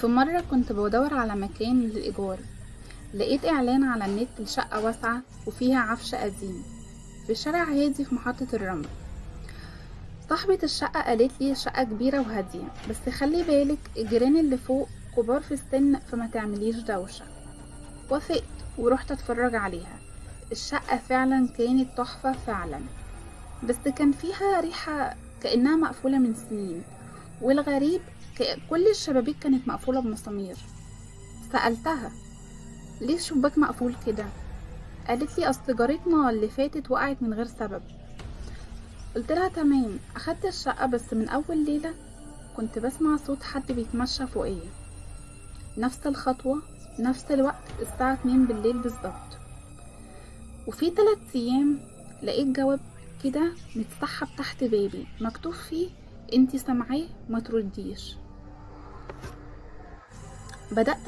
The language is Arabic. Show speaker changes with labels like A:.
A: في مرة كنت بدور على مكان للإيجار، لقيت إعلان على النت لشقة واسعة وفيها عفش قديم في شارع هادي في محطة الرمل. صاحبة الشقة قالت لي الشقة كبيرة وهادية، بس خلي بالك الجيران اللي فوق كبار في السن فما تعمليش دوشة. وافقت ورحت اتفرج عليها. الشقة فعلا كانت تحفة فعلا، بس كان فيها ريحة كأنها مقفولة من سنين، والغريب كل الشبابيك كانت مقفولة بمسامير. سألتها ليه الشباك مقفول كده؟ قالت لي اصل جارتنا اللي فاتت وقعت من غير سبب. قلت لها تمام. اخدت الشقة، بس من اول ليلة كنت بسمع صوت حد بيتمشى فوقيا، نفس الخطوة نفس الوقت الساعة 2 بالليل بالظبط. وفي 3 ايام لقيت جواب كده متسحب تحت بابي مكتوب فيه انتي سامعاه ما ترديش. بدأت